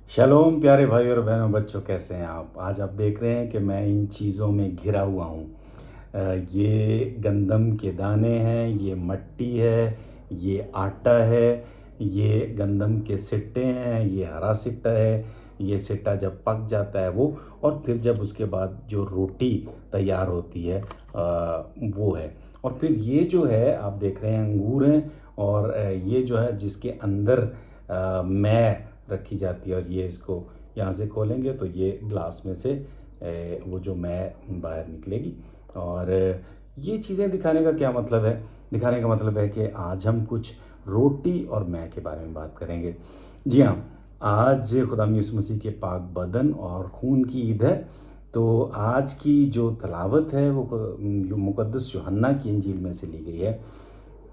Shalom پیارے بھائی اور بہنوں، بچوں کیسے ہیں آپ؟ آج آپ دیکھ رہے ہیں کہ میں ان چیزوں میں گھرا ہوا ہوں۔ یہ گندم کے دانے ہیں، یہ مٹی ہے، یہ آٹا ہے، یہ گندم کے سٹے ہیں، یہ ہرا سٹا ہے۔ یہ سٹا جب پک جاتا ہے اور پھر جب اس کے بعد جو روٹی تیار ہوتی ہے وہ ہے۔ اور پھر یہ جو ہے آپ دیکھ رہے ہیں انگور ہیں، اور یہ جو ہے جس کے اندر میں رکھی جاتی ہے، اور یہ اس کو یہاں سے کھولیں گے تو یہ گلاس میں سے وہ جو میں باہر نکلے گی۔ اور یہ چیزیں دکھانے کا کیا مطلب ہے؟ دکھانے کا مطلب ہے کہ آج ہم کچھ روٹی اور میں کے بارے میں بات کریں گے۔ جی ہاں، آج خدا یسوع مسیح کے پاک بدن اور خون کی عید ہے۔ تو آج کی جو تلاوت ہے وہ مقدس یوحنا کی انجیل میں سے لی گئی ہے،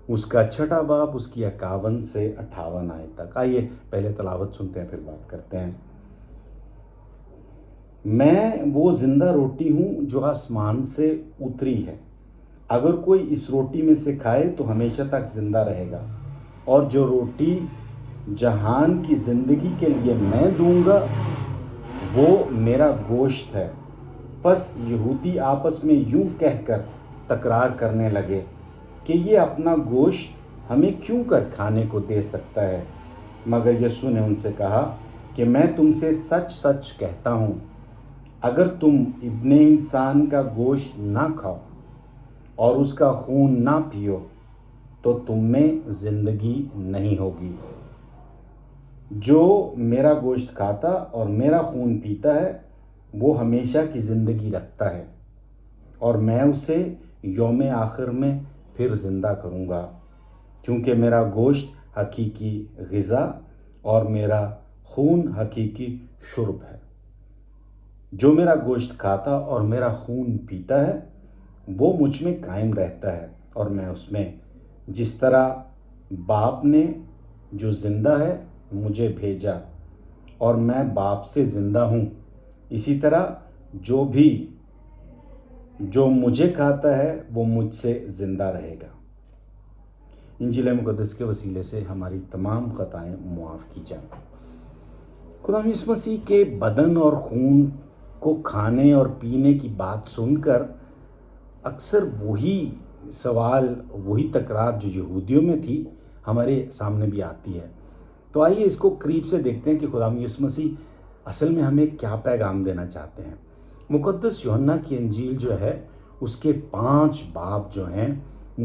اس کا 6 باب، اس کی 51 سے 58 آیت تک۔ آئیے پہلے تلاوت سنتے ہیں پھر بات کرتے ہیں۔ میں وہ زندہ روٹی ہوں جو آسمان سے اتری ہے۔ اگر کوئی اس روٹی میں سے کھائے تو ہمیشہ تک زندہ رہے گا، اور جو روٹی جہان کی زندگی کے لیے میں دوں گا وہ میرا گوشت ہے۔ پس یہودی آپس میں یوں کہہ کر تکرار کرنے لگے کہ یہ اپنا گوشت ہمیں کیوں کر کھانے کو دے سکتا ہے؟ مگر یسوع نے ان سے کہا کہ میں تم سے سچ سچ کہتا ہوں، اگر تم ابن انسان کا گوشت نہ کھاؤ اور اس کا خون نہ پیو تو تم میں زندگی نہیں ہوگی۔ جو میرا گوشت کھاتا اور میرا خون پیتا ہے وہ ہمیشہ کی زندگی رکھتا ہے، اور میں اسے یوم آخر میں پھر زندہ کروں گا، کیونکہ میرا گوشت حقیقی غذا اور میرا خون حقیقی شرب ہے۔ جو میرا گوشت کھاتا اور میرا خون پیتا ہے وہ مجھ میں قائم رہتا ہے اور میں اس میں، جس طرح باپ نے جو زندہ ہے مجھے بھیجا اور میں باپ سے زندہ ہوں، اسی طرح جو مجھے کھاتا ہے وہ مجھ سے زندہ رہے گا۔ انجیل مقدس کے وسیلے سے ہماری تمام خطائیں معاف کی جائیں۔ خدا یسوع مسیح کے بدن اور خون کو کھانے اور پینے کی بات سن کر اکثر وہی سوال، وہی تکرار جو یہودیوں میں تھی ہمارے سامنے بھی آتی ہے۔ تو آئیے اس کو قریب سے دیکھتے ہیں کہ خدا یسوع مسیح اصل میں ہمیں کیا پیغام دینا چاہتے ہیں۔ مقدس یوحنا کی انجیل جو ہے اس کے 5 باب جو ہیں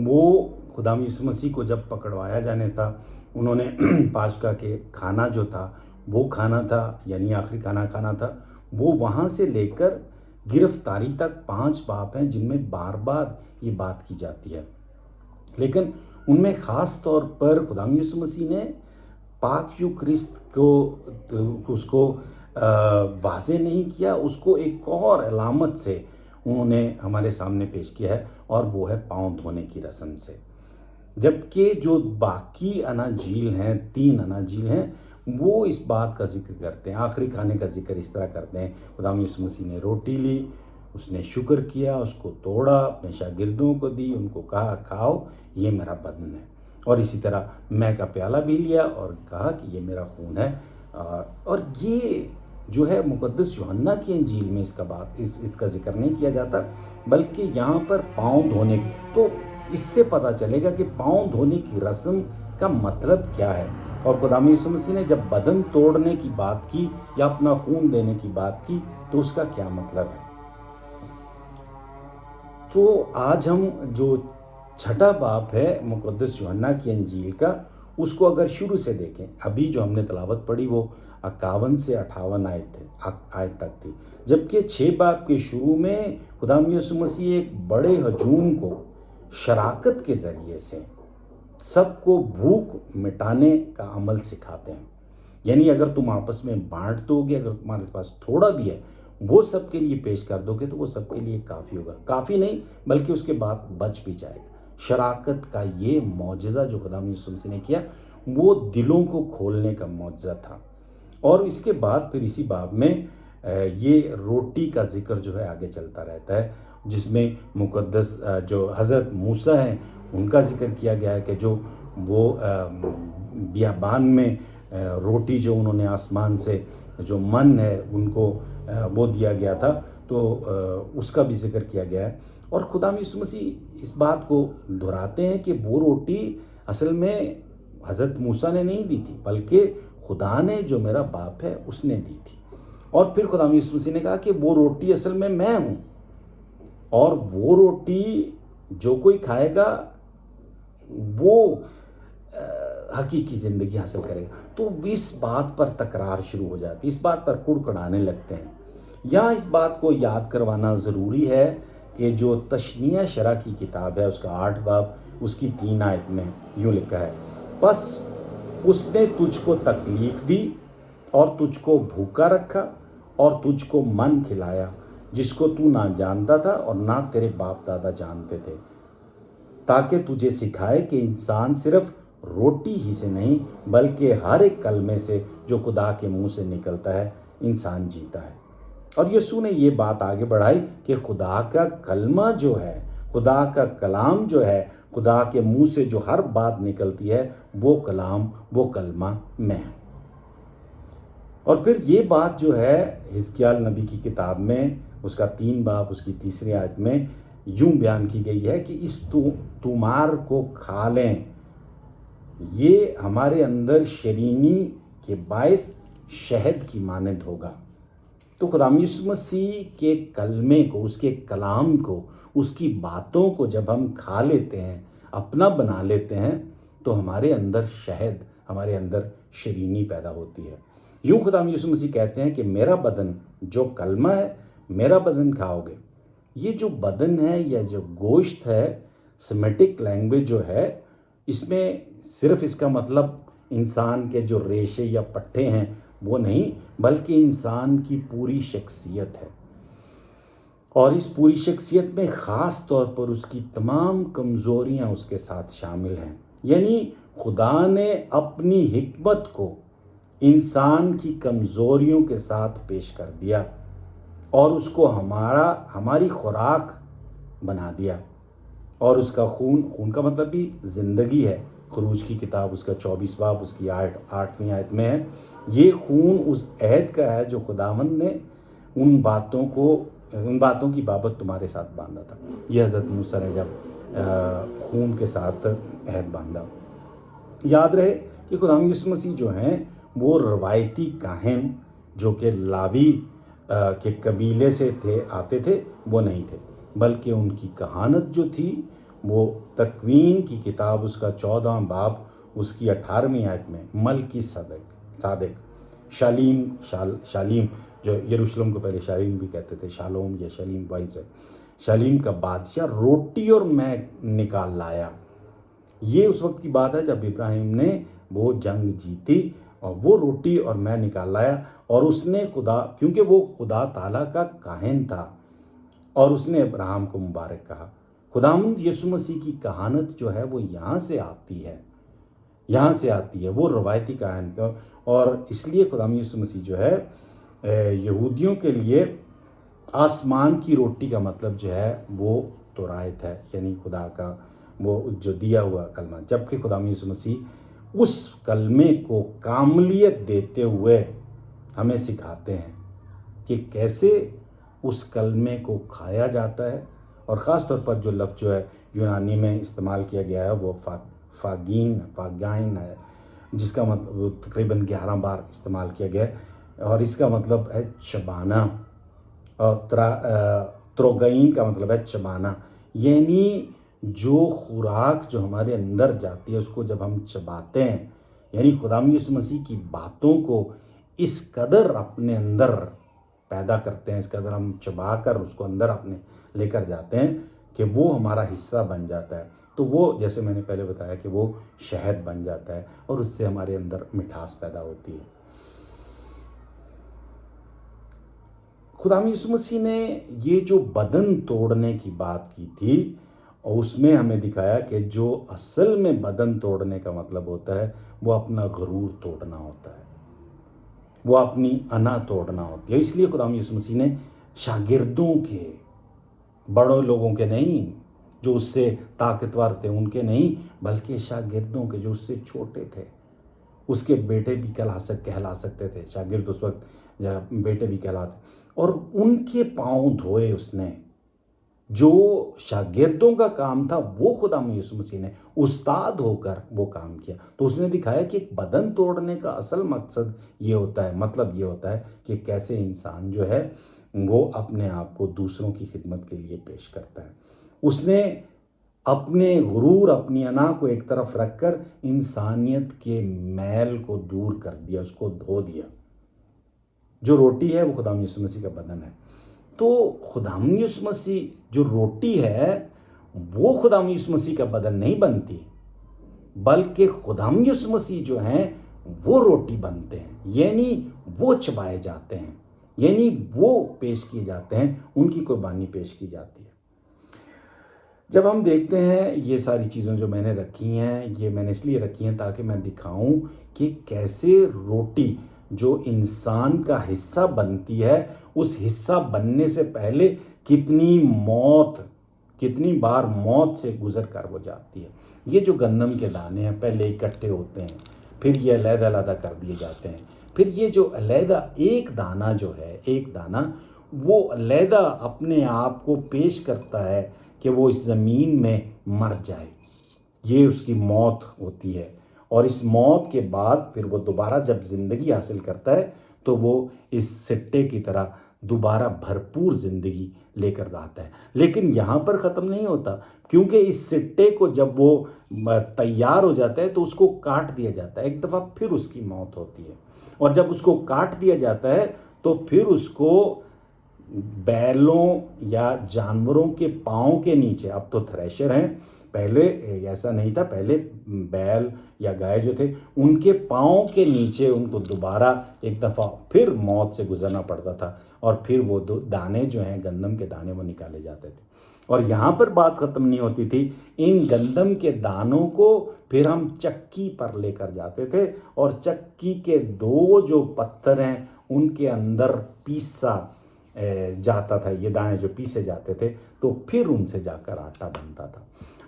وہ خدا یسوع مسیح کو جب پکڑوایا جانے تھا، انہوں نے پاشکا کے کھانا جو تھا وہ کھانا تھا، یعنی آخری کھانا کھانا تھا، وہ وہاں سے لے کر گرفتاری تک 5 باب ہیں جن میں بار بار یہ بات کی جاتی ہے۔ لیکن ان میں خاص طور پر خدا یسوع مسیح نے پاک یوکرست کو اس کو واضح نہیں کیا، اس کو ایک اور علامت سے انہوں نے ہمارے سامنے پیش کیا ہے، اور وہ ہے پاؤں دھونے کی رسم سے۔ جبکہ جو باقی اناجیل ہیں، 3 اناجیل ہیں، وہ اس بات کا ذکر کرتے ہیں، آخری کھانے کا ذکر اس طرح کرتے ہیں۔ خدا یسوع مسیح نے روٹی لی، اس نے شکر کیا، اس کو توڑا، اپنے شاگردوں کو دی، ان کو کہا کھاؤ یہ میرا بدن ہے، اور اسی طرح میں کا پیالہ بھی لیا اور کہا کہ یہ میرا خون ہے۔ اور یہ جو ہے مقدس یوحنا کی انجیل میں اس کا ذکر نہیں کیا جاتا، بلکہ یہاں پر پاؤں دھونے کی۔ تو اس سے پتہ چلے گا کہ پاؤں دھونے کی رسم کا مطلب کیا ہے، اور خدا یسوع مسیح نے جب بدن توڑنے کی بات کی یا اپنا خون دینے کی بات کی تو اس کا کیا مطلب ہے۔ تو آج ہم جو 6 باب ہے مقدس یوحنا کی انجیل کا، اس کو اگر شروع سے دیکھیں، ابھی جو ہم نے تلاوت پڑھی وہ 51 سے 58 آیت تک تھی، جبکہ 6 باب کے شروع میں خدا یسوع مسیح ایک بڑے ہجوم کو شراکت کے ذریعے سے سب کو بھوک مٹانے کا عمل سکھاتے ہیں۔ یعنی اگر تم آپس میں بانٹ دو گے، اگر تمہارے پاس تھوڑا بھی ہے وہ سب کے لیے پیش کر دو گے تو وہ سب کے لیے کافی ہوگا، کافی نہیں بلکہ اس کے بعد بچ بھی جائے گا۔ شراکت کا یہ معجزہ جو خدا یسوع مسیح نے کیا وہ دلوں کو کھولنے کا معجزہ تھا۔ اور اس کے بعد پھر اسی باب میں یہ روٹی کا ذکر جو ہے آگے چلتا رہتا ہے، جس میں مقدس جو حضرت موسیٰ ہیں ان کا ذکر کیا گیا ہے کہ جو وہ بیابان میں روٹی جو انہوں نے آسمان سے جو من ہے ان کو وہ دیا گیا تھا، تو اس کا بھی ذکر کیا گیا ہے۔ اور خدا یسوع مسیح اس بات کو دہراتے ہیں کہ وہ روٹی اصل میں حضرت موسیٰ نے نہیں دی تھی، بلکہ خدا نے جو میرا باپ ہے اس نے دی تھی۔ اور پھر خدا یسوع مسیح نے کہا کہ وہ روٹی اصل میں ہوں، اور وہ روٹی جو کوئی کھائے گا وہ حقیقی زندگی حاصل کرے گا۔ تو اس بات پر تکرار شروع ہو جاتی، اس بات پر کڑکڑانے لگتے ہیں۔ یہاں اس بات کو یاد کروانا ضروری ہے کہ جو تشنیہ شرح کی کتاب ہے، اس کا 8 باب اس کی 3 آیت میں یوں لکھا ہے، بس اس نے تجھ کو تکلیف دی اور تجھ کو بھوکا رکھا اور تجھ کو من کھلایا، جس کو تو نہ جانتا تھا اور نہ تیرے باپ دادا جانتے تھے، تاکہ تجھے سکھائے کہ انسان صرف روٹی ہی سے نہیں بلکہ ہر ایک کلمے سے جو خدا کے منہ سے نکلتا ہے انسان جیتا ہے۔ اور یسوع نے یہ بات آگے بڑھائی کہ خدا کا کلمہ جو ہے، خدا کا کلام جو ہے، خدا کے منہ سے جو ہر بات نکلتی ہے وہ کلام، وہ کلمہ میں ہے۔ اور پھر یہ بات جو ہے حزقیال نبی کی کتاب میں اس کا 3 باب اس کی 3 آیت میں یوں بیان کی گئی ہے کہ اس تومار کو کھا لیں، یہ ہمارے اندر شیرینی کے باعث شہد کی مانند ہوگا۔ تو خدا یسوع مسیح کے کلمے کو، اس کے کلام کو، اس کی باتوں کو جب ہم کھا لیتے ہیں، اپنا بنا لیتے ہیں، تو ہمارے اندر شہد، ہمارے اندر شیرینی پیدا ہوتی ہے۔ یوں خدا یسوع مسیح کہتے ہیں کہ میرا بدن جو کلمہ ہے، میرا بدن کھاؤ گے۔ یہ جو بدن ہے یا جو گوشت ہے، سیمیٹک لینگویج جو ہے، اس میں صرف اس کا مطلب انسان کے جو ریشے یا پٹھے ہیں وہ نہیں، بلکہ انسان کی پوری شخصیت ہے۔ اور اس پوری شخصیت میں خاص طور پر اس کی تمام کمزوریاں اس کے ساتھ شامل ہیں۔ یعنی خدا نے اپنی حکمت کو انسان کی کمزوریوں کے ساتھ پیش کر دیا اور اس کو ہماری خوراک بنا دیا۔ اور اس کا خون کا مطلب بھی زندگی ہے۔ خروج کی کتاب اس کا 24 باب اس کی 8ویں آیت میں ہے، یہ خون اس عہد کا ہے جو خداوند نے ان باتوں کی بابت تمہارے ساتھ باندھا تھا۔ یہ حضرت موسیٰ نے جب خون کے ساتھ عہد باندھا۔ یاد رہے کہ خدا یسوع مسیح جو ہیں وہ روایتی کاہن جو کہ لاوی کے قبیلے سے آتے تھے وہ نہیں تھے، بلکہ ان کی کہانت جو تھی وہ تکوین کی کتاب اس کا 14 باب اس کی 18ویں آیت میں ملکی صادق شالیم جو یروشلم کو پہلے شالیم بھی کہتے تھے، شالوم یا شالیم وہیں سے، شالیم کا بادشاہ روٹی اور میں نکال لایا۔ یہ اس وقت کی بات ہے جب ابراہیم نے وہ جنگ جیتی اور وہ روٹی اور میں نکال لایا، اور اس نے کیونکہ وہ خدا تعالیٰ کا کاہن تھا اور اس نے ابراہیم کو مبارک کہا۔ خداوند یسوع مسیح کی کہانت جو ہے وہ یہاں سے آتی ہے، وہ روایتی کاہن کا۔ اور اس لیے خداوند یسوع مسیح جو ہے یہودیوں کے لیے آسمان کی روٹی کا مطلب جو ہے وہ تورات ہے، یعنی خدا کا وہ جو دیا ہوا کلمہ، جبکہ خداوند یسوع مسیح اس کلمے کو کاملیت دیتے ہوئے ہمیں سکھاتے ہیں کہ کیسے اس کلمے کو کھایا جاتا ہے۔ اور خاص طور پر جو لفظ جو ہے یونانی میں استعمال کیا گیا ہے وہ فاگائن ہے، جس کا مطلب تقریباً 11 بار استعمال کیا گیا ہے، اور اس کا مطلب ہے چبانا، اور تروگئین کا مطلب ہے چبانا، یعنی جو خوراک جو ہمارے اندر جاتی ہے اس کو جب ہم چباتے ہیں، یعنی خدا یسوع مسیح کی باتوں کو اس قدر اپنے اندر پیدا کرتے ہیں، اس قدر ہم چبا کر اس کو اندر اپنے لے کر جاتے ہیں کہ وہ ہمارا حصہ بن جاتا ہے، تو وہ جیسے میں نے پہلے بتایا کہ وہ شہد بن جاتا ہے اور اس سے ہمارے اندر مٹھاس پیدا ہوتی ہے۔ خدا یسوع مسیح نے یہ جو بدن توڑنے کی بات کی تھی، اور اس میں ہمیں دکھایا کہ جو اصل میں بدن توڑنے کا مطلب ہوتا ہے وہ اپنا غرور توڑنا ہوتا ہے، وہ اپنی انا توڑنا ہوتی ہے۔ اس لیے خدا یسوع مسیح نے شاگردوں کے، بڑوں لوگوں کے نہیں جو اس سے طاقتور تھے ان کے نہیں، بلکہ شاگردوں کے جو اس سے چھوٹے تھے اس کے بیٹے بھی کہلا سکتے تھے، شاگرد اس وقت بیٹے بھی کہلاتے، اور ان کے پاؤں دھوئے اس نے۔ جو شاگردوں کا کام تھا وہ خدا یسوع مسیح نے استاد ہو کر وہ کام کیا۔ تو اس نے دکھایا کہ ایک بدن توڑنے کا اصل مقصد یہ ہوتا ہے، مطلب یہ ہوتا ہے کہ کیسے انسان جو ہے وہ اپنے آپ کو دوسروں کی خدمت کے لیے پیش کرتا ہے۔ اس نے اپنے غرور، اپنی انا کو ایک طرف رکھ کر انسانیت کے میل کو دور کر دیا، اس کو دھو دیا۔ جو روٹی ہے وہ خدا یسوع مسیح کا بدن ہے۔ تو خدا یسوع مسیح جو روٹی ہے وہ خدا یسوع مسیح کا بدن نہیں بنتی، بلکہ خدا یسوع مسیح جو ہیں وہ روٹی بنتے ہیں، یعنی وہ چبائے جاتے ہیں، یعنی وہ پیش کیے جاتے ہیں، ان کی قربانی پیش کی جاتی ہے۔ جب ہم دیکھتے ہیں یہ ساری چیزیں جو میں نے رکھی ہیں، یہ میں نے اس لیے رکھی ہیں تاکہ میں دکھاؤں کہ کیسے روٹی جو انسان کا حصہ بنتی ہے، اس حصہ بننے سے پہلے کتنی بار موت سے گزر کر وہ جاتی ہے۔ یہ جو گندم کے دانے ہیں پہلے اکٹھے ہوتے ہیں، پھر یہ علیحدہ علیحدہ کر دیے جاتے ہیں، پھر یہ جو علیحدہ ایک دانہ وہ علیحدہ اپنے آپ کو پیش کرتا ہے کہ وہ اس زمین میں مر جائے، یہ اس کی موت ہوتی ہے۔ اور اس موت کے بعد پھر وہ دوبارہ جب زندگی حاصل کرتا ہے تو وہ اس سٹے کی طرح دوبارہ بھرپور زندگی لے کر آتا ہے۔ لیکن یہاں پر ختم نہیں ہوتا، کیونکہ اس سٹے کو جب وہ تیار ہو جاتا ہے تو اس کو کاٹ دیا جاتا ہے، ایک دفعہ پھر اس کی موت ہوتی ہے۔ اور جب اس کو کاٹ دیا جاتا ہے تو پھر اس کو بیلوں یا جانوروں کے پاؤں کے نیچے، اب تو تھریشر ہیں، پہلے ایسا نہیں تھا، پہلے بیل یا گائے جو تھے ان کے پاؤں کے نیچے ان کو دوبارہ ایک دفعہ پھر موت سے گزرنا پڑتا تھا، اور پھر وہ دانے جو ہیں گندم کے دانے وہ نکالے جاتے تھے۔ اور یہاں پر بات ختم نہیں ہوتی تھی، ان گندم کے دانوں کو پھر ہم چکی پر لے کر جاتے تھے، اور چکی کے دو جو پتھر ہیں ان کے اندر پیسا جاتا تھا، یہ دانے جو پیسے جاتے تھے تو پھر ان سے جا کر آٹا بنتا تھا۔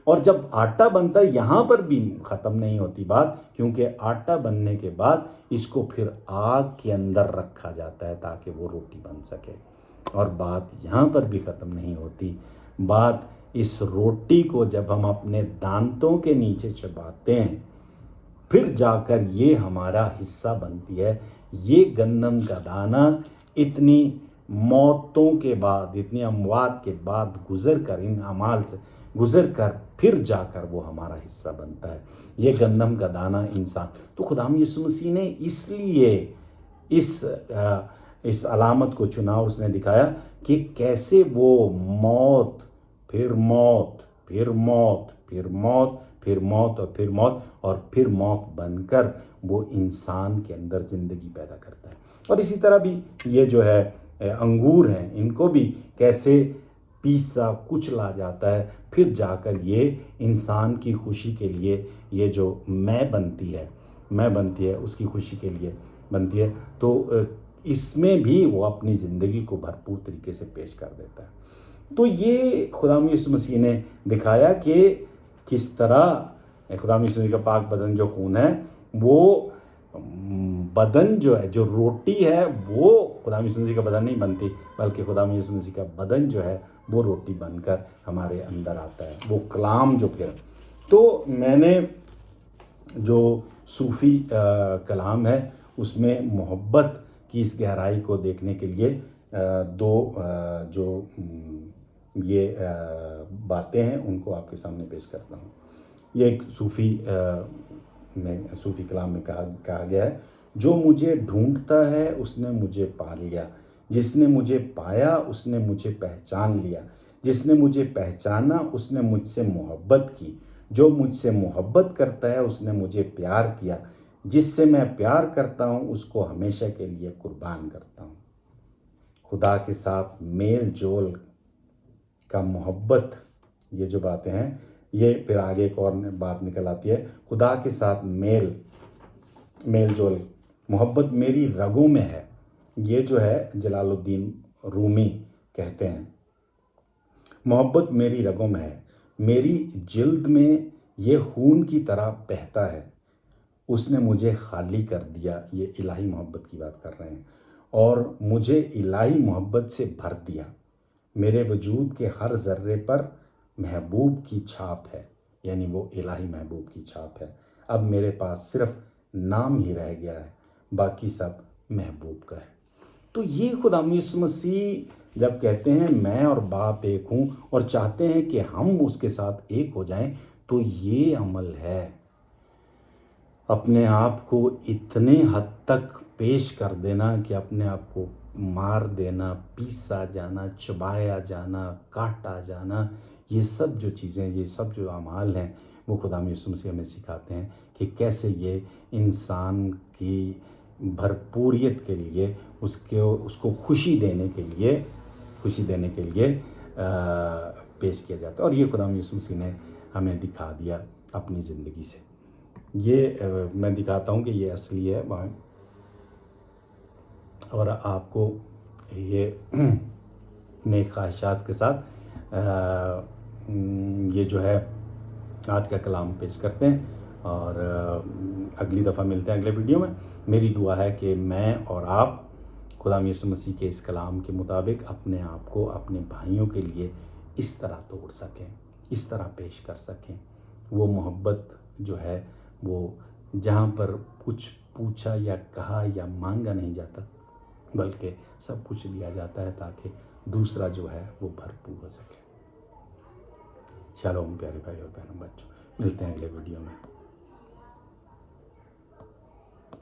اور جب آٹا بنتا ہے یہاں پر بھی ختم نہیں ہوتی بات، کیونکہ آٹا بننے کے بعد اس کو پھر آگ کے اندر رکھا جاتا ہے تاکہ وہ روٹی بن سکے۔ اور بات یہاں پر بھی ختم نہیں ہوتی، بات اس روٹی کو جب ہم اپنے دانتوں کے نیچے چباتے ہیں پھر جا کر یہ ہمارا حصہ بنتی ہے۔ یہ گندم کا دانہ اتنی موتوں کے بعد، اتنی اموات کے بعد گزر کر، ان اعمال سے گزر کر پھر جا کر وہ ہمارا حصہ بنتا ہے، یہ گندم کا دانہ انسان۔ تو خدا یسوع مسیح نے اس لیے اس علامت کو چنا، اور اس نے دکھایا کہ کیسے وہ موت، پھر موت، پھر موت، پھر موت، پھر موت، اور پھر موت، اور پھر موت بن کر وہ انسان کے اندر زندگی پیدا کرتا ہے۔ اور اسی طرح بھی یہ جو ہے انگور ہیں، ان کو بھی کیسے پیسا کچلا جاتا ہے، پھر جا کر یہ انسان کی خوشی کے لیے یہ جو میں بنتی ہے اس کی خوشی کے لیے بنتی ہے، تو اس میں بھی وہ اپنی زندگی کو بھرپور طریقے سے پیش کر دیتا ہے۔ تو یہ خدا یسوع مسیح نے دکھایا کہ کس طرح خدا یسوع مسیح کا پاک بدن جو خون ہے، وہ بدن جو ہے، جو روٹی ہے وہ خدا یسوع مسیح کا بدن نہیں بنتی، بلکہ خدا یسوع مسیح کا بدن جو ہے وہ روٹی بن کر ہمارے اندر آتا ہے، وہ کلام جو پھر۔ تو میں نے جو صوفی کلام ہے اس میں محبت کی اس گہرائی کو دیکھنے کے لیے دو جو یہ باتیں ہیں ان کو آپ کے سامنے پیش کرتا ہوں۔ یہ ایک صوفی کلام میں کہا گیا ہے، جو مجھے ڈھونڈتا ہے اس نے مجھے پا لیا، جس نے مجھے پایا اس نے مجھے پہچان لیا، جس نے مجھے پہچانا اس نے مجھ سے محبت کی، جو مجھ سے محبت کرتا ہے اس نے مجھے پیار کیا، جس سے میں پیار کرتا ہوں اس کو ہمیشہ کے لیے قربان کرتا ہوں۔ خدا کے ساتھ میل جول کا محبت، یہ جو باتیں ہیں، یہ پھر آگے ایک اور بات نکل آتی ہے، خدا کے ساتھ میل جول محبت میری رگوں میں ہے، یہ جو ہے جلال الدین رومی کہتے ہیں، محبت میری رگوں میں ہے، میری جلد میں یہ خون کی طرح بہتا ہے، اس نے مجھے خالی کر دیا. یہ الہی محبت کی بات کر رہے ہیں. اور مجھے الہی محبت سے بھر دیا. میرے وجود کے ہر ذرے پر محبوب کی چھاپ ہے. یعنی وہ الہی محبوب کی چھاپ ہے. اب میرے پاس صرف نام ہی رہ گیا ہے، باقی سب محبوب کا ہے. تو یہ خدا یسوع مسیح جب کہتے ہیں میں اور باپ ایک ہوں اور چاہتے ہیں کہ ہم اس کے ساتھ ایک ہو جائیں، تو یہ عمل ہے اپنے آپ کو اتنے حد تک پیش کر دینا کہ اپنے آپ کو مار دینا، پیسا جانا، چبایا جانا، کاٹا جانا. یہ سب جو چیزیں، یہ سب جو اعمال ہیں، وہ خدا یسوع مسیح ہمیں سکھاتے ہیں کہ کیسے یہ انسان کی بھرپوریت کے لیے، اس کو خوشی دینے کے لیے پیش کیا جاتا ہے. اور یہ خدا یسوع مسیح نے ہمیں دکھا دیا اپنی زندگی سے. یہ میں دکھاتا ہوں کہ یہ اصلی ہے وہاں. اور آپ کو یہ نیک خواہشات کے ساتھ یہ جو ہے آج کا کلام پیش کرتے ہیں، اور اگلی دفعہ ملتے ہیں اگلے ویڈیو میں. میری دعا ہے کہ میں اور آپ خدا یسوع مسیح کے اس کلام کے مطابق اپنے آپ کو اپنے بھائیوں کے لیے اس طرح توڑ سکیں، اس طرح پیش کر سکیں. وہ محبت جو ہے وہ جہاں پر کچھ پوچھا یا کہا یا مانگا نہیں جاتا، بلکہ سب کچھ دیا جاتا ہے تاکہ دوسرا جو ہے وہ بھرپور ہو سکے. شالوم پیارے بھائی اور بہنوں، بچوں، ملتے ہیں اگلے ویڈیو میں.